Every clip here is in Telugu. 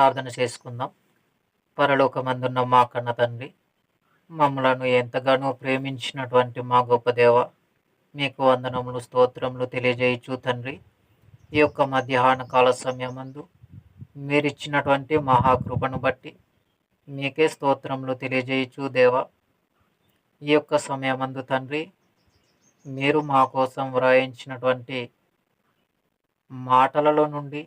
ప్రార్థన చేసుకుందాం. పరలోకమందున్న మా కన్న తండ్రి, మమ్మలను ఎంతగానో ప్రేమించినటువంటి మా గొప్ప దేవ, మీకు వందనములు స్తోత్రములు తెలియజేయచ్చు తండ్రి. ఈ యొక్క మధ్యాహ్న కాల సమయమందు మీరిచ్చినటువంటి మహాకృపను బట్టి మీకే స్తోత్రములు తెలియజేయచ్చు దేవ. ఈ యొక్క సమయమందు తండ్రి, మీరు మా కోసం వ్రాయించినటువంటి మాటలలో నుండి,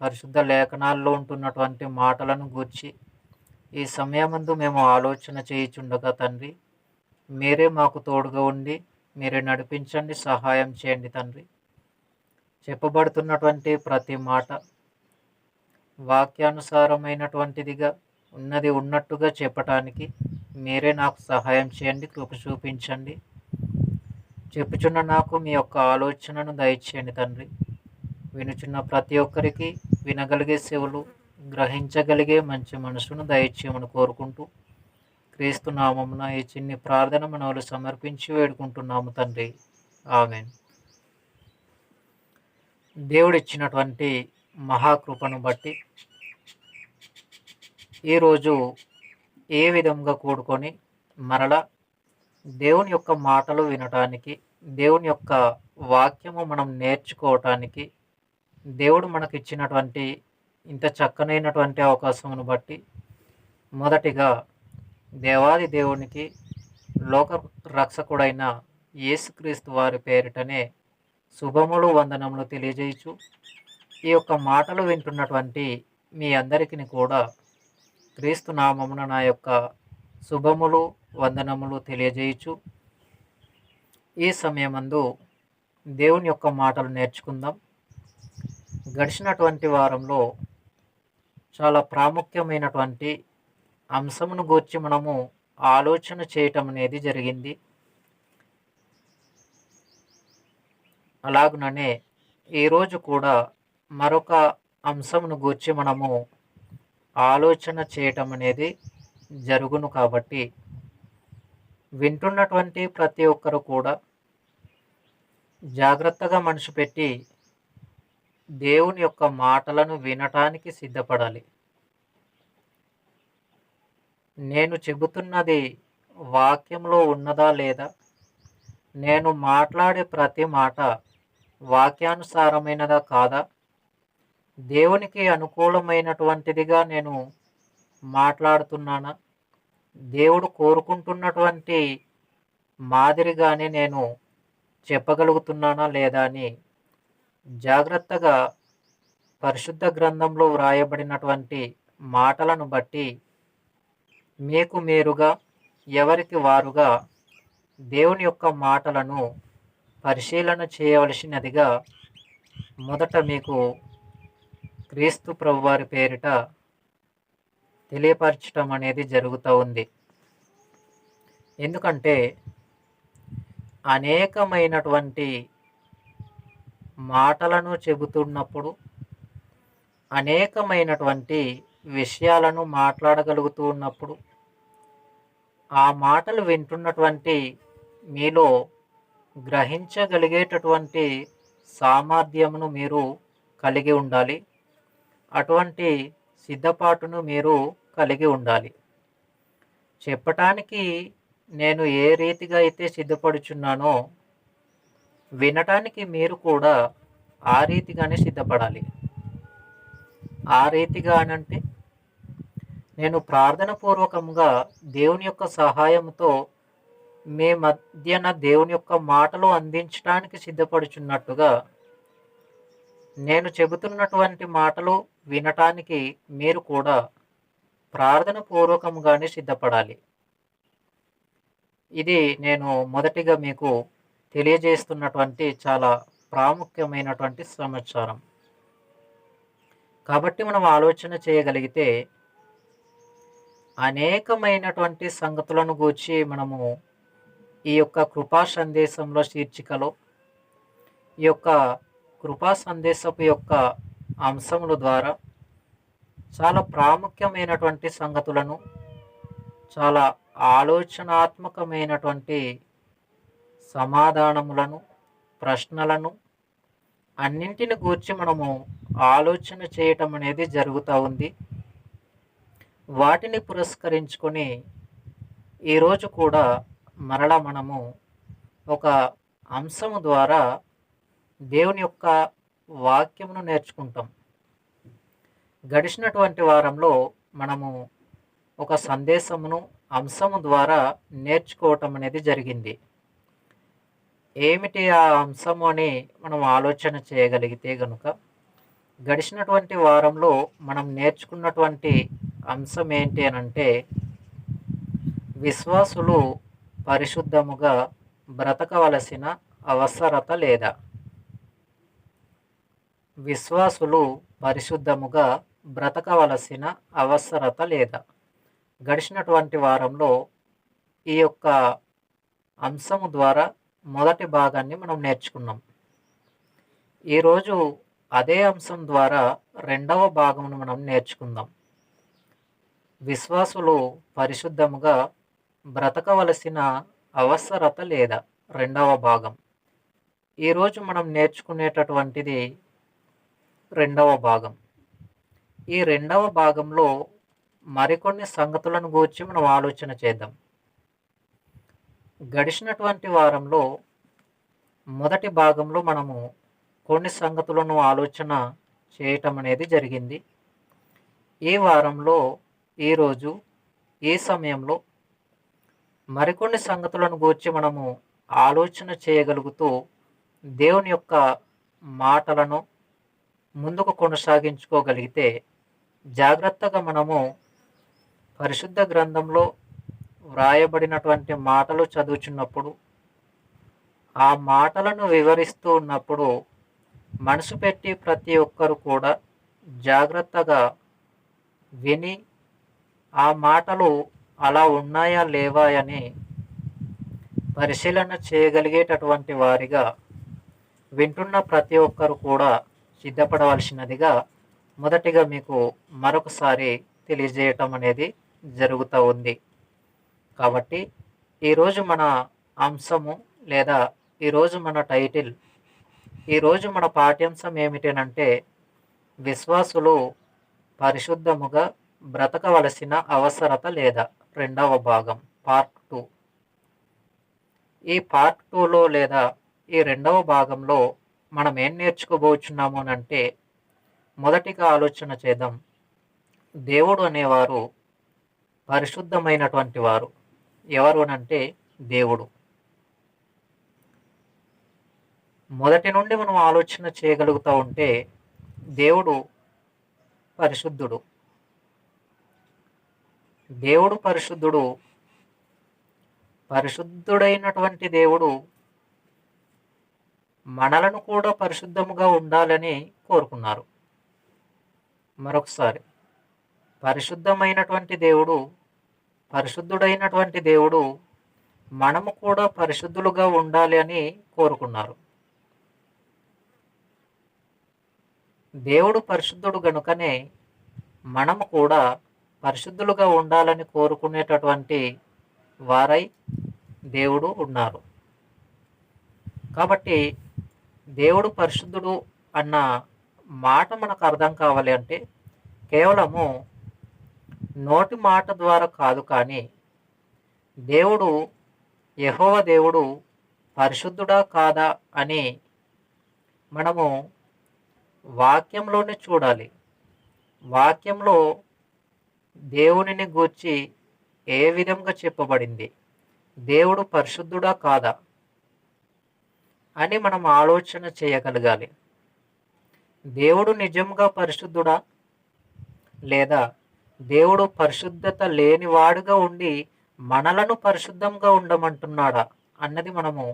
పరిశుద్ధ లేఖనాల్లో ఉంటున్నటువంటి మాటలను గూర్చి ఈ సమయమందు మేము ఆలోచన చేయుచుండగా తండ్రి, మీరే మాకు తోడుగా ఉండి మీరే నడిపించండి, సహాయం చేయండి తండ్రి. చెప్పబడుతున్నటువంటి ప్రతి మాట వాక్యానుసారమైనటువంటిదిగా ఉన్నది ఉన్నట్టుగా చెప్పటానికి మీరే నాకు సహాయం చేయండి, కృప చూపించండి. చెప్పుచున్న నాకు మీ యొక్క ఆలోచనను దయచేయండి తండ్రి. వినుచున్న ప్రతి ఒక్కరికి వినగలిగే చెవులు, గ్రహించగలిగే మంచి మనసును దయచేయమని కోరుకుంటూ క్రీస్తు నామమున ఈ చిన్ని ప్రార్థన మనవులు సమర్పించి వేడుకుంటున్నాము తండ్రి. ఆమేన్. దేవుడిచ్చినటువంటి మహాకృపను బట్టి ఈరోజు ఏ విధంగా కూడుకొని మరలా దేవుని యొక్క మాటలు వినటానికి, దేవుని యొక్క వాక్యము మనం నేర్చుకోవటానికి దేవుడు మనకిచ్చినటువంటి ఇంత చక్కనైనటువంటి అవకాశమును బట్టి మొదటిగా దేవాది దేవునికి, లోక రక్షకుడైన యేసుక్రీస్తు వారి పేరిటనే శుభములు వందనములు తెలియజేయచ్చు. ఈ యొక్క మాటలు వింటున్నటువంటి మీ అందరికీ కూడా క్రీస్తు నామమున నా యొక్క శుభములు వందనములు తెలియజేయచ్చు. ఈ సమయమందు దేవుని యొక్క మాటలు నేర్చుకుందాం. గడిచినటువంటి వారంలో చాలా ప్రాముఖ్యమైనటువంటి అంశమును గూర్చి మనము ఆలోచన చేయటం అనేది జరిగింది. అలాగుననే ఈరోజు కూడా మరొక అంశమును గూర్చి మనము ఆలోచన చేయటం అనేది జరుగును. కాబట్టి వింటున్నటువంటి ప్రతి ఒక్కరు కూడా జాగ్రత్తగా మనసు పెట్టి దేవుని యొక్క మాటలను వినటానికి సిద్ధపడాలి. నేను చెబుతున్నది వాక్యంలో ఉన్నదా లేదా, నేను మాట్లాడే ప్రతి మాట వాక్యానుసారమైనదా కాదా, దేవునికి అనుకూలమైనటువంటిదిగా నేను మాట్లాడుతున్నానా, దేవుడు కోరుకుంటున్నటువంటి మాదిరిగానే నేను చెప్పగలుగుతున్నానా లేదా అని జాగ్రత్తగా పరిశుద్ధ గ్రంథంలో వ్రాయబడినటువంటి మాటలను బట్టి మీకు మీరుగా, ఎవరికి వారుగా దేవుని యొక్క మాటలను పరిశీలన చేయవలసినదిగా మొదట మీకు క్రీస్తు ప్రభువారి పేరిట తెలియపరచడం అనేది జరుగుతూ ఉంది. ఎందుకంటే అనేకమైనటువంటి మాటలను చెబుతున్నప్పుడు, అనేకమైనటువంటి విషయాలను మాట్లాడగలుగుతూ ఉన్నప్పుడు, ఆ మాటలు వింటున్నటువంటి మీలో గ్రహించగలిగేటటువంటి సామర్థ్యమును మీరు కలిగి ఉండాలి. అటువంటి సిద్ధపాటును మీరు కలిగి ఉండాలి. చెప్పటానికి నేను ఏ రీతిగా అయితే సిద్ధపడుచున్నానో, వినటానికి మీరు కూడా ఆ రీతిగానే సిద్ధపడాలి. ఆ రీతిగా అనంటే నేను ప్రార్థన పూర్వకంగా దేవుని యొక్క సహాయంతో మీ మధ్యన దేవుని యొక్క మాటలు అందించడానికి సిద్ధపడుచున్నట్టుగా, నేను చెబుతున్నటువంటి మాటలు వినటానికి మీరు కూడా ప్రార్థన పూర్వకంగానే సిద్ధపడాలి. ఇది నేను మొదటిగా మీకు తెలియజేస్తున్నటువంటి చాలా ప్రాముఖ్యమైనటువంటి సమాచారం. కాబట్టి మనం ఆలోచన చేయగలిగితే అనేకమైనటువంటి సంగతులను గూర్చి మనము ఈ యొక్క కృపా సందేశంలో శీర్షికలో, ఈ యొక్క కృపా సందేశపు యొక్క అంశముల ద్వారా చాలా ప్రాముఖ్యమైనటువంటి సంగతులను, చాలా ఆలోచనాత్మకమైనటువంటి సమాధానములను, ప్రశ్నలను అన్నింటిని గూర్చి మనము ఆలోచన చేయటం అనేది జరుగుతూ ఉంది. వాటిని పురస్కరించుకొని ఈరోజు కూడా మరలా మనము ఒక అంశము ద్వారా దేవుని యొక్క వాక్యమును నేర్చుకుంటాం. గడిచినటువంటి వారంలో మనము ఒక సందేశమును అంశము ద్వారా నేర్చుకోవటం అనేది జరిగింది. ఏమిటి ఆ అంశము అని మనం ఆలోచన చేయగలిగితే గనుక గడిచినటువంటి వారంలో మనం నేర్చుకున్నటువంటి అంశం ఏంటి అనంటే, విశ్వాసులు పరిశుద్ధముగా బ్రతకవలసిన అవసరత లేదా? విశ్వాసులు పరిశుద్ధముగా బ్రతకవలసిన అవసరత లేదా? గడిచినటువంటి వారంలో ఈ యొక్క అంశము ద్వారా మొదటి భాగాన్ని మనం నేర్చుకున్నాం. ఈరోజు అదే అంశం ద్వారా రెండవ భాగమును మనం నేర్చుకుందాం. విశ్వాసులు పరిశుద్ధముగా బ్రతకవలసిన అవసరత లేదా? రెండవ భాగం. ఈరోజు మనం నేర్చుకునేటటువంటిది రెండవ భాగం. ఈ రెండవ భాగంలో మరికొన్ని సంగతులను గూర్చి మనం ఆలోచన చేద్దాం. గడిచినటువంటి వారంలో మొదటి భాగంలో మనము కొన్ని సంగతులను ఆలోచన చేయటం అనేది జరిగింది. ఈ వారంలో ఈరోజు ఈ సమయంలో మరికొన్ని సంగతులను గూర్చి మనము ఆలోచన చేయగలుగుతూ దేవుని యొక్క మాటలను ముందుకు కొనసాగించుకోగలిగితే జాగ్రత్తగా మనము పరిశుద్ధ గ్రంథంలో వ్రాయబడినటువంటి మాటలు చదువుచున్నప్పుడు, ఆ మాటలను వివరిస్తూ ఉన్నప్పుడు మనసు పెట్టి ప్రతి ఒక్కరు కూడా జాగ్రత్తగా విని ఆ మాటలు అలా ఉన్నాయా లేవా అని పరిశీలన చేయగలిగేటటువంటి వారిగా వింటున్న ప్రతి ఒక్కరు కూడా సిద్ధపడవలసినదిగా మొదటిగా మీకు మరొకసారి తెలియజేయటం అనేది జరుగుతూ ఉంది. కాబట్టి ఈరోజు మన అంశము లేదా ఈరోజు మన టైటిల్, ఈరోజు మన పాఠ్యాంశం ఏమిటనంటే, విశ్వాసులు పరిశుద్ధముగా బ్రతకవలసిన అవసరత లేదా? రెండవ భాగం, పార్ట్ 2. ఈ పార్ట్ 2లో లేదా ఈ రెండవ భాగంలో మనం ఏం నేర్చుకోబోచున్నాము అంటే, మొదటిగా ఆలోచన చేద్దాం. దేవుడు అనేవారు పరిశుద్ధమైనటువంటి వారు. ఎవరు అనంటే దేవుడు. మొదటి నుండి మనం ఆలోచన చేయగలుగుతూ ఉంటే దేవుడు పరిశుద్ధుడు. దేవుడు పరిశుద్ధుడు. పరిశుద్ధుడైనటువంటి దేవుడు మనలను కూడా పరిశుద్ధముగా ఉండాలని కోరుకున్నారు. మరొకసారి, పరిశుద్ధమైనటువంటి దేవుడు, పరిశుద్ధుడైనటువంటి దేవుడు మనము కూడా పరిశుద్ధులుగా ఉండాలి అని కోరుకున్నారు. దేవుడు పరిశుద్ధుడు గనుకనే మనము కూడా పరిశుద్ధులుగా ఉండాలని కోరుకునేటటువంటి వారై దేవుడు ఉన్నారు. కాబట్టి దేవుడు పరిశుద్ధుడు అన్న మాట మనకు అర్థం కావాలి అంటే కేవలము నోటి మాట ద్వారా కాదు, కానీ దేవుడు, యెహోవా దేవుడు పరిశుద్ధుడా కాదా అని మనము వాక్యంలోనే చూడాలి. వాక్యంలో దేవునిని గూర్చి ఏ విధంగా చెప్పబడింది, దేవుడు పరిశుద్ధుడా కాదా అని మనం ఆలోచన చేయగలగాలి. దేవుడు నిజంగా పరిశుద్ధుడా, లేదా దేవుడు పరిశుద్ధత లేనివాడుగా ఉండి మనలను పరిశుద్ధంగా ఉండమంటున్నాడా అన్నది మనము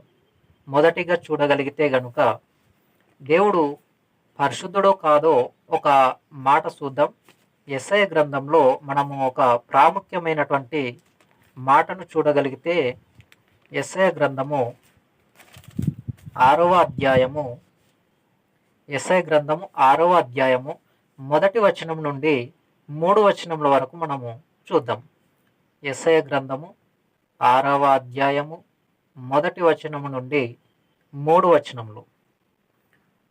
మొదటిగా చూడగలిగితే గనుక దేవుడు పరిశుద్ధుడో కాదో ఒక మాట చూద్దాం. యెషయా గ్రంథంలో మనము ఒక ప్రాముఖ్యమైనటువంటి మాటను చూడగలిగితే, యెషయా గ్రంథము 6వ అధ్యాయము, యెషయా గ్రంథము 6వ అధ్యాయము మొదటి వచనం నుండి 3 వచనముల వరకు మనము చూద్దాం. యెషయా గ్రంథము 6వ అధ్యాయము మొదటి వచనము నుండి 3 వచనములు.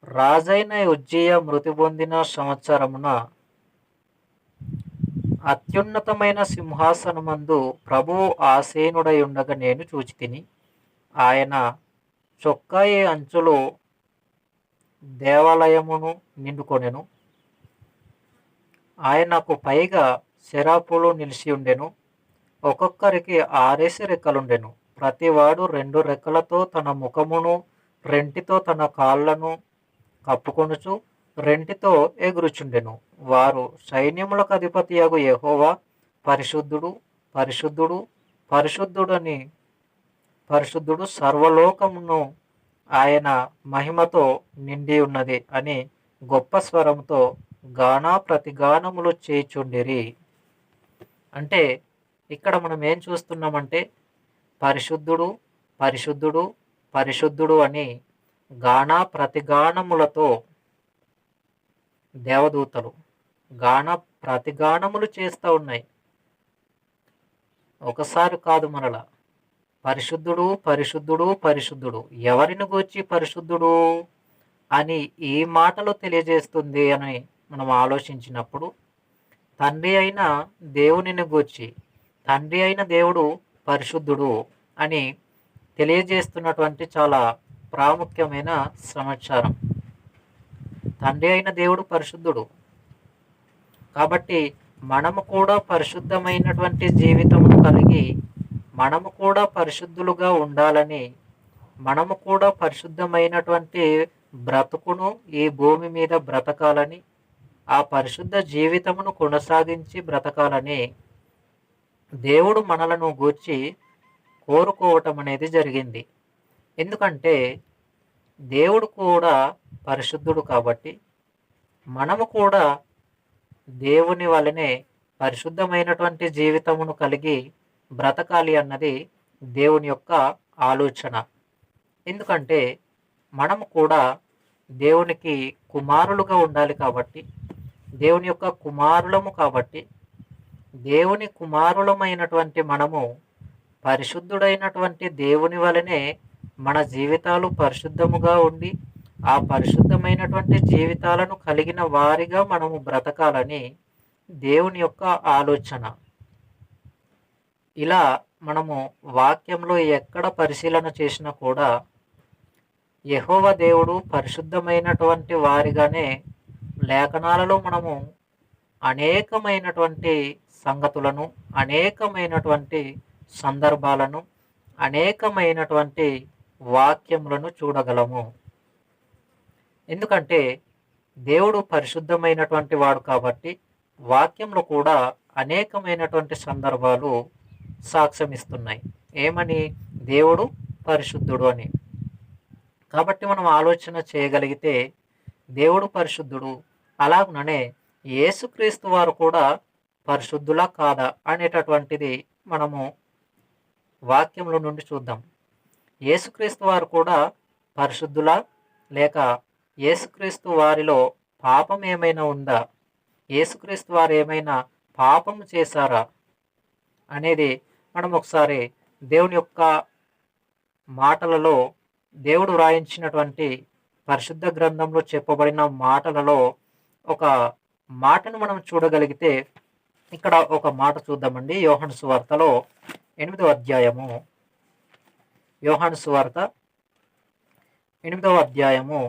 రాజైన ఉజ్జియా మృతి పొందిన సంవత్సరమున అత్యున్నతమైన సింహాసనమందు ప్రభువు ఆసీనుడై ఉండగా నేను చూచితిని. ఆయన చొక్కాయి అంచులు దేవాలయమును నిండుకొనెను. ఆయనకు పైగా సెరాపులు నిలిచి ఉండెను. ఒక్కొక్కరికి 6 రెక్కలుండెను. ప్రతివాడు 2 రెక్కలతో తన ముఖమును, రెంటితో తన కాళ్లను కప్పుకొనుచు రెంటితో ఎగురుచుండెను. వారు సైన్యములకు అధిపతియగు యెహోవా పరిశుద్ధుడు, పరిశుద్ధుడు, పరిశుద్ధుడు సర్వలోకమును ఆయన మహిమతో నిండి ఉన్నది అని గొప్ప స్వరంతో గానా ప్రతిగానములు చేయుచుండిరి. అంటే ఇక్కడ మనం ఏం చూస్తున్నామంటే పరిశుద్ధుడు, పరిశుద్ధుడు, పరిశుద్ధుడు అని గానా ప్రతిగానములతో దేవదూతలు గాన ప్రతిగానములు చేస్తూ ఉన్నాయి. ఒకసారి కాదు మరలా. పరిశుద్ధుడు, పరిశుద్ధుడు, పరిశుద్ధుడు. ఎవరిని గూర్చి పరిశుద్ధుడు అని ఈ మాటలు తెలియజేస్తుంది అని మనం ఆలోచించినప్పుడు, తండ్రి అయిన దేవునిని గూర్చి, తండ్రి అయిన దేవుడు పరిశుద్ధుడు అని తెలియజేస్తున్నటువంటి చాలా ప్రాముఖ్యమైన సమాచారం. తండ్రి అయిన దేవుడు పరిశుద్ధుడు కాబట్టి మనము కూడా పరిశుద్ధమైనటువంటి జీవితమును కలిగి మనము కూడా పరిశుద్ధులుగా ఉండాలని, మనము కూడా పరిశుద్ధమైనటువంటి బ్రతుకును ఈ భూమి మీద బ్రతకాలని, ఆ పరిశుద్ధ జీవితమును కొనసాగించి బ్రతకాలని దేవుడు మనలను గూర్చి కోరుకోవటం అనేది జరిగింది. ఎందుకంటే దేవుడు కూడా పరిశుద్ధుడు కాబట్టి మనము కూడా దేవుని వలనే పరిశుద్ధమైనటువంటి జీవితమును కలిగి బ్రతకాలి అన్నది దేవుని యొక్క ఆలోచన. ఎందుకంటే మనము కూడా దేవునికి కుమారులుగా ఉండాలి కాబట్టి, దేవుని యొక్క కుమారులము కాబట్టి, దేవుని కుమారులమైనటువంటి మనము పరిశుద్ధుడైనటువంటి దేవుని వలనే మన జీవితాలు పరిశుద్ధముగా ఉండి ఆ పరిశుద్ధమైనటువంటి జీవితాలను కలిగిన వారిగా మనము బ్రతకాలని దేవుని యొక్క ఆలోచన. ఇలా మనము వాక్యంలో ఎక్కడ పరిశీలన చేసినా కూడా యెహోవా దేవుడు పరిశుద్ధమైనటువంటి వారిగానే లేఖనాలలో మనము అనేకమైనటువంటి సంగతులను, అనేకమైనటువంటి సందర్భాలను, అనేకమైనటువంటి వాక్యములను చూడగలము. ఎందుకంటే దేవుడు పరిశుద్ధమైనటువంటి వాడు కాబట్టి వాక్యంలో కూడా అనేకమైనటువంటి సందర్భాలు సాక్ష్యమిస్తున్నాయి. ఏమని? దేవుడు పరిశుద్ధుడు అని. కాబట్టి మనం ఆలోచన చేయగలిగితే దేవుడు పరిశుద్ధుడు, అలాగనే యేసుక్రీస్తు వారు కూడా పరిశుద్ధులా కాదా అనేటటువంటిది మనము వాక్యంలో నుండి చూద్దాం. యేసుక్రీస్తు వారు కూడా పరిశుద్ధులా, లేక యేసుక్రీస్తు వారిలో పాపం ఏమైనా ఉందా, యేసుక్రీస్తు వారు ఏమైనా పాపం చేశారా అనేది మనం ఒకసారి దేవుని యొక్క మాటలలో, దేవుడు వ్రాయించినటువంటి పరిశుద్ధ గ్రంథంలో చెప్పబడిన మాటలలో ఒక మాటను మనం చూడగలిగితే ఇక్కడ ఒక మాట చూద్దామండి. యోహాను సువార్తలో 8వ అధ్యాయము, యోహాను సువార్త 8వ అధ్యాయము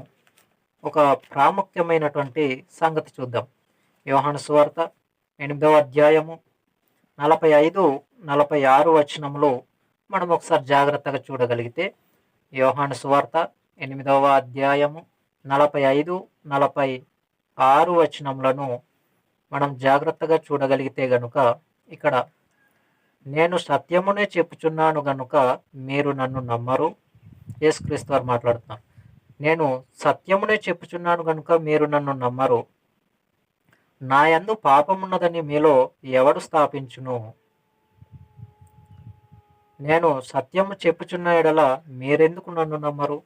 ఒక ప్రాముఖ్యమైనటువంటి సంగతి చూద్దాం. యోహాను సువార్త 8వ అధ్యాయము 45-46 వచనములో మనం ఒకసారి జాగ్రత్తగా చూడగలిగితే, యోహాను సువార్త 8వ అధ్యాయము 45-46 వచనములను మనం జాగ్రత్తగా చూడగలిగితే గనుక ఇక్కడ, నేను సత్యమునే చెప్పుచున్నాను గనుక మీరు నన్ను నమ్మరు. యేసుక్రీస్తు వారు మాట్లాడుతున్నారు. నేను సత్యమునే చెప్పుచున్నాను గనుక మీరు నన్ను నమ్మరు. నా యందు పాపమున్నదని మీలో ఎవడు స్థాపించును? నేను సత్యము చెప్పుచున్న ఎడల మీరెందుకు నన్ను నమ్మరు?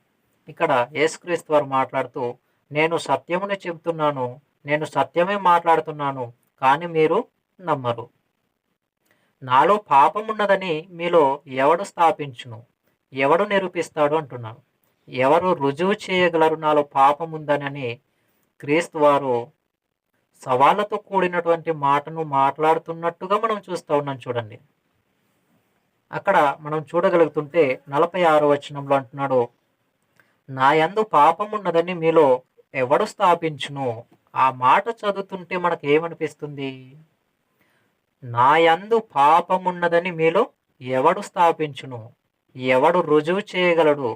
ఇక్కడ యేసుక్రీస్తు వారు మాట్లాడుతూ, నేను సత్యమునే చెబుతున్నాను, నేను సత్యమే మాట్లాడుతున్నాను, కానీ మీరు నమ్మరు. నాలో పాపమున్నదని మీలో ఎవడు స్థాపించును? ఎవడు నిరూపిస్తాడు అంటున్నాను. ఎవరు రుజువు చేయగలరు నాలో పాపం ఉందని? క్రీస్తు వారు సవాళ్ళతో కూడినటువంటి మాటను మాట్లాడుతున్నట్టుగా మనం చూస్తూ ఉన్నాం చూడండి. అక్కడ మనం చూడగలుగుతుంటే 46వ వచనంలో అంటున్నాడు, నా యందు పాపమున్నదని మీలో ఎవడు స్థాపించును? ఆ మాట చదువుతుంటే మనకు ఏమనిపిస్తుంది? నా యందు పాపమున్నదని మీలో ఎవడు స్థాపించును? ఎవడు రుజువు చేయగలడు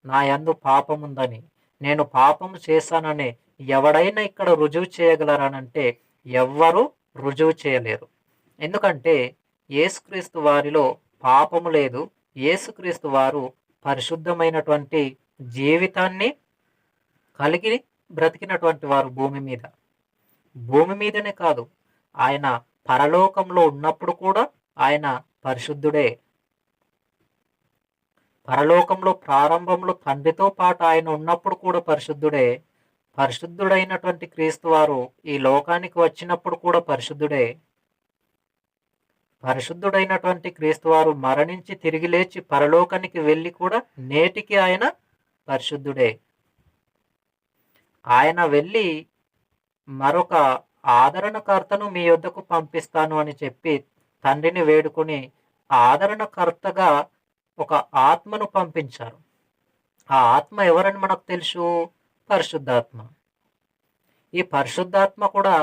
నా యందు పాపముందని? నేను పాపము చేశానని ఎవడైనా ఇక్కడ రుజువు చేయగలరానంటే ఎవ్వరు రుజువు చేయలేరు. ఎందుకంటే యేసుక్రీస్తు వారిలో పాపము లేదు. యేసుక్రీస్తు వారు పరిశుద్ధమైనటువంటి జీవితాన్ని కలిగి బ్రతికినటువంటి వారు భూమి మీద. భూమి మీదనే కాదు, ఆయన పరలోకంలో ఉన్నప్పుడు కూడా ఆయన పరిశుద్ధుడే. పరలోకంలో ప్రారంభంలో తండ్రితో పాటు ఆయన ఉన్నప్పుడు కూడా పరిశుద్ధుడే. పరిశుద్ధుడైనటువంటి క్రీస్తు వారు ఈ లోకానికి వచ్చినప్పుడు కూడా పరిశుద్ధుడే. పరిశుద్ధుడైనటువంటి క్రీస్తు వారు మరణించి తిరిగి లేచి పరలోకానికి వెళ్ళి కూడా నేటికి ఆయన పరిశుద్ధుడే. ఆయన వెళ్ళి మరొక ఆదరణకర్తను మీ యొద్దకు పంపిస్తాను అని చెప్పి తండ్రిని వేడుకొని ఆదరణకర్తగా ఒక ఆత్మను పంపించారు. ఆ ఆత్మ ఎవరని మనకు తెలుసు? పరిశుద్ధాత్మ. ఈ పరిశుద్ధాత్మ కూడా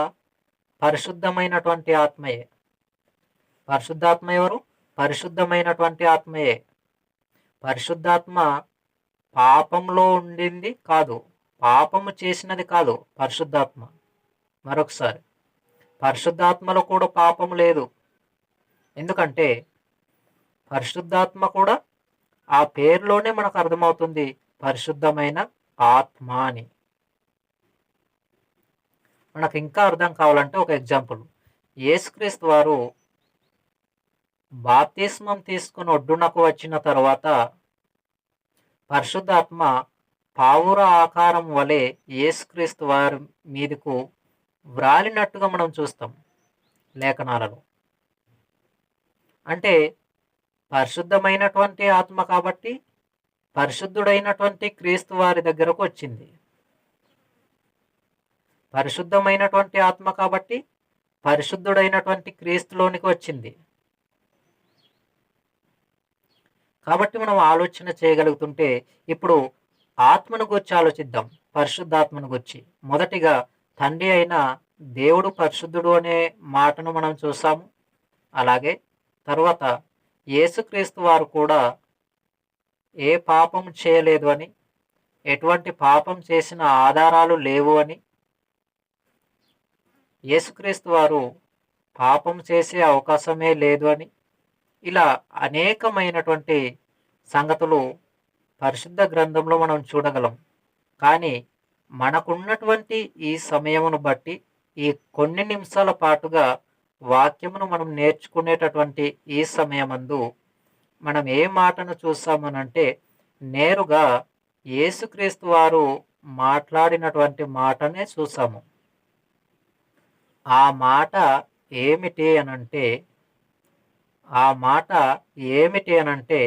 పరిశుద్ధమైనటువంటి ఆత్మయే. పరిశుద్ధాత్మ ఎవరు? పరిశుద్ధమైనటువంటి ఆత్మయే. పరిశుద్ధాత్మ పాపంలో ఉండింది కాదు, పాపము చేసినది కాదు పరిశుద్ధాత్మ. మరొకసారి, పరిశుద్ధాత్మలో కూడా పాపము లేదు. ఎందుకంటే పరిశుద్ధాత్మ కూడా ఆ పేరులోనే మనకు అర్థమవుతుంది పరిశుద్ధమైన ఆత్మ అని. మనకు ఇంకా అర్థం కావాలంటే ఒక ఎగ్జాంపుల్, యేసుక్రీస్తు వారు బాప్తిస్మం తీసుకుని ఒడ్డునకు వచ్చిన తర్వాత పరిశుద్ధాత్మ పావుర ఆకారం వలె యేసుక్రీస్తు వారి మీదకు వ్రాలినట్టుగా మనం చూస్తాం లేఖనాలలో. అంటే పరిశుద్ధమైనటువంటి ఆత్మ కాబట్టి పరిశుద్ధుడైనటువంటి క్రీస్తు వారి దగ్గరకు వచ్చింది. పరిశుద్ధమైనటువంటి ఆత్మ కాబట్టి పరిశుద్ధుడైనటువంటి క్రీస్తులోనికి వచ్చింది. కాబట్టి మనం ఆలోచన చేయగలుగుతుంటే ఇప్పుడు ఆత్మను గురించి ఆలోచిద్దాం. పరిశుద్ధాత్మను గురించి మొదటిగా తండ్రి అయిన దేవుడు పరిశుద్ధుడు అనే మాటను మనం చూసాము. అలాగే తర్వాత యేసుక్రీస్తు వారు కూడా ఏ పాపం చేయలేదు అని, ఎటువంటి పాపం చేసిన ఆధారాలు లేవు అని, యేసుక్రీస్తు వారు పాపం చేసే అవకాశమే లేదు అని, ఇలా అనేకమైనటువంటి సంగతులు పరిశుద్ధ గ్రంథంలో మనం చూడగలం. కానీ మనకున్నటువంటి ఈ సమయమును బట్టి ఈ కొన్ని నిమిషాల పాటుగా వాక్యమును మనం నేర్చుకునేటటువంటి ఈ సమయమందు మనం ఏ మాటను చూస్తామనంటే నేరుగా యేసుక్రీస్తు వారు మాట్లాడినటువంటి మాటనే చూసాము. ఆ మాట ఏమిటి అనంటే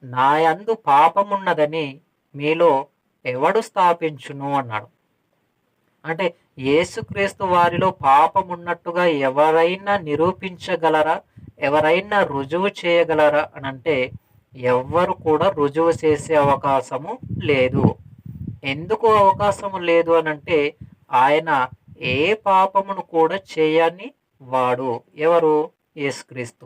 నా యందు పాపమున్నదని మీలో ఎవడు స్థాపించును అన్నాడు. అంటే యేసుక్రీస్తు వారిలో పాపమున్నట్టుగా ఎవరైనా నిరూపించగలరా? ఎవరైనా రుజువు చేయగలరా అనంటే ఎవ్వరు కూడా రుజువు చేసే అవకాశము లేదు. ఎందుకు అవకాశము లేదు అనంటే ఆయన ఏ పాపమును కూడా చేయని వాడు. ఎవరు? యేసుక్రీస్తు.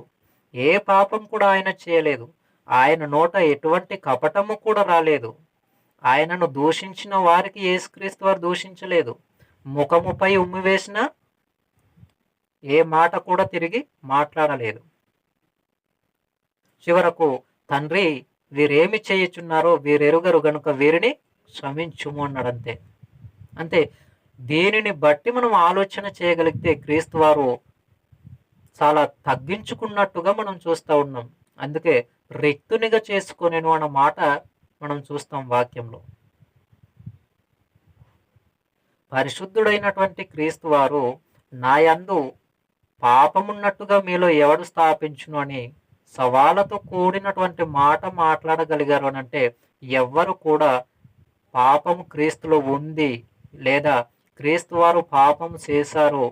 ఏ పాపం కూడా ఆయన చేయలేదు. ఆయన నోట ఎటువంటి కపటము కూడా రాలేదు. ఆయనను దూషించిన వారికి యేసుక్రీస్తు వారు దూషించలేదు. ముఖముపై ఉమ్మి వేసిన ఏ మాట కూడా తిరిగి మాట్లాడలేదు. చివరకు తండ్రి వీరేమి చేయుచున్నారో వీరెరుగరు గనుక వీరిని క్షమించుము అన్నాడంతే. అంతే. దీనిని బట్టి మనం ఆలోచన చేయగలిగితే క్రీస్తు వారు చాలా తగ్గించుకున్నట్టుగా మనం చూస్తూ ఉన్నాం. అందుకే రిక్తునిగా చేసుకొనెను అన్న మాట మనం చూస్తాం వాక్యంలో. పరిశుద్ధుడైనటువంటి క్రీస్తు వారు నా యందు పాపమున్నట్టుగా మీలో ఎవడు స్థాపించును అని సవాళ్ళతో కూడినటువంటి మాట మాట్లాడగలిగారు అని అంటే ఎవ్వరు కూడా పాపము క్రీస్తులో ఉంది లేదా క్రీస్తు వారు పాపం చేశారు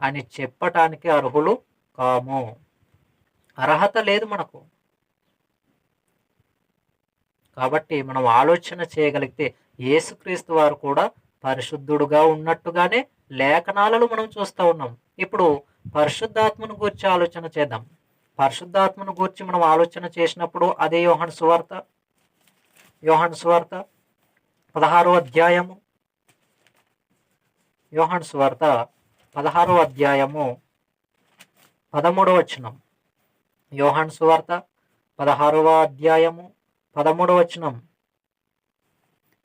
అని చెప్పటానికి అర్హులు కాము. అర్హత లేదు మనకు. కాబట్టి మనం ఆలోచన చేయగలిగితే యేసుక్రీస్తు వారు కూడా పరిశుద్ధుడుగా ఉన్నట్టుగానే లేఖనాలలో మనం చూస్తూ ఉన్నాం. ఇప్పుడు పరిశుద్ధాత్మను గూర్చి ఆలోచన చేద్దాం. పరిశుద్ధాత్మను గూర్చి మనం ఆలోచన చేసినప్పుడు అదే యోహాను సువార్త 16వ అధ్యాయము యోహాను సువార్త 16వ అధ్యాయము 13వ వచనం. యోహాను సువార్త 16వ అధ్యాయము 13వ వచనం.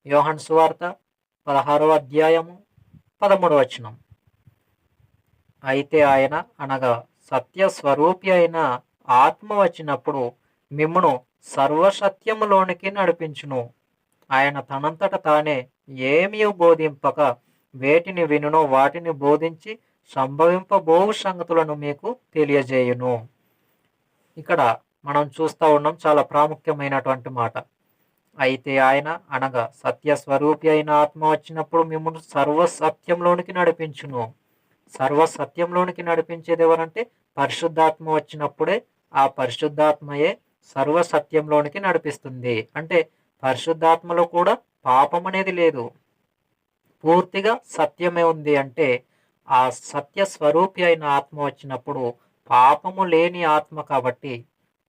యోహాను సువార్త 16వ అధ్యాయము 13వ వచనం. అయితే ఆయన అనగా సత్య స్వరూపి అయిన ఆత్మ వచ్చినప్పుడు మిమ్మును సర్వసత్యములోనికి నడిపించును. ఆయన తనంతట తానే ఏమీ బోధింపక వేటిని వినునో వాటిని బోధించి సంభవింపబోవు సంగతులను మీకు తెలియజేయును. ఇక్కడ మనం చూస్తూ ఉన్నాం చాలా ప్రాముఖ్యమైనటువంటి మాట. అయితే ఆయన అనగా సత్య స్వరూపి అయిన ఆత్మ వచ్చినప్పుడు మిమ్మల్ని సర్వసత్యంలోనికి నడిపించును. సర్వసత్యంలోనికి నడిపించేది ఎవరంటే పరిశుద్ధాత్మ వచ్చినప్పుడే ఆ పరిశుద్ధాత్మయే సర్వసత్యంలోనికి నడిపిస్తుంది. అంటే పరిశుద్ధాత్మలో కూడా పాపం అనేది లేదు, పూర్తిగా సత్యమే ఉంది. అంటే ఆ సత్య స్వరూపి అయిన ఆత్మ వచ్చినప్పుడు పాపము లేని ఆత్మ కాబట్టి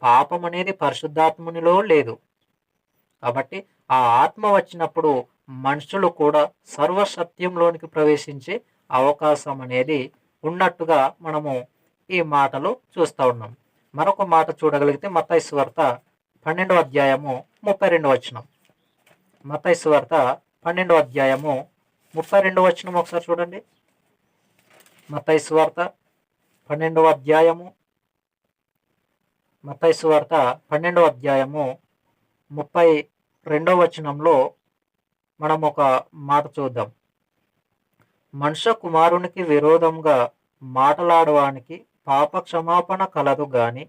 పాపం అనేది పరిశుద్ధాత్మునిలో లేదు. కాబట్టి ఆ ఆత్మ వచ్చినప్పుడు మనుషులు కూడా సర్వసత్యంలోనికి ప్రవేశించే అవకాశం అనేది ఉన్నట్టుగా మనము ఈ మాటలు చూస్తూ ఉన్నాం. మరొక మాట చూడగలిగితే మత్తయి సువార్త 12వ అధ్యాయము 32వ వచనం. మత్తయి సువార్త 12వ అధ్యాయము 32వ వచనం ఒకసారి చూడండి. మత్తయి సువార్త 12వ అధ్యాయము 32వ వచనంలో మనం ఒక మాట చూద్దాం. మనుష్య కుమారునికి విరోధంగా మాటలాడవానికి పాప క్షమాపణ కలదు గాని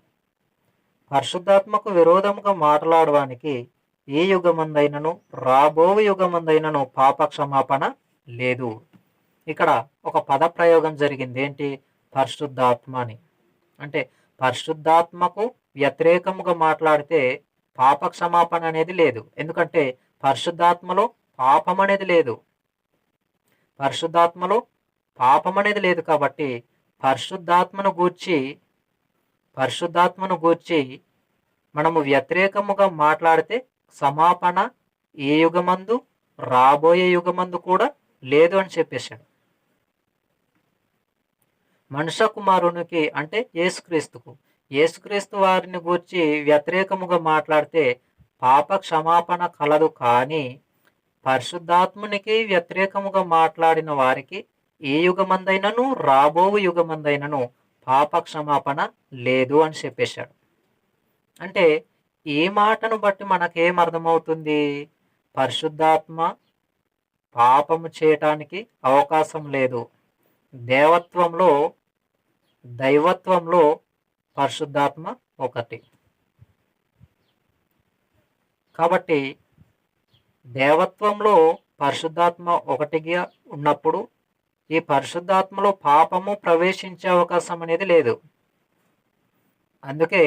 పరిశుద్ధాత్మకు విరోధంగా మాటలాడవానికి ఏ యుగమందైనను రాబో యుగమందైనను పాప క్షమాపణ లేదు. ఇక్కడ ఒక పద ప్రయోగం జరిగింది. ఏంటి? పరిశుద్ధాత్మ అని. అంటే పరిశుద్ధాత్మకు వ్యతిరేకముగా మాట్లాడితే పాప క్షమాపణ అనేది లేదు. ఎందుకంటే పరిశుద్ధాత్మలో పాపం అనేది లేదు. పరిశుద్ధాత్మలో పాపం అనేది లేదు కాబట్టి పరిశుద్ధాత్మను గూర్చి మనము వ్యతిరేకముగా మాట్లాడితే క్షమాపణ ఏ యుగమందు రాబోయే యుగమందు కూడా లేదు అని చెప్పేశాడు. మనుష్య కుమారునికి అంటే యేసుక్రీస్తు వారిని గూర్చి వ్యతిరేకముగా మాట్లాడితే పాప క్షమాపణ కలదు. కానీ పరిశుద్ధాత్మునికి వ్యతిరేకముగా మాట్లాడిన వారికి ఏ యుగమందైనను రాబో యుగమందైనను పాప క్షమాపణ లేదు అని చెప్పేశాడు. అంటే ఈ మాటను బట్టి మనకేం అర్థమవుతుంది? పరిశుద్ధాత్మ పాపము చేయటానికి అవకాశం లేదు. దైవత్వంలో పరిశుద్ధాత్మ ఒకటి. కాబట్టి దేవత్వంలో పరిశుద్ధాత్మ ఒకటిగా ఉన్నప్పుడు ఈ పరిశుద్ధాత్మలో పాపము ప్రవేశించే అవకాశం అనేది లేదు. అందుకే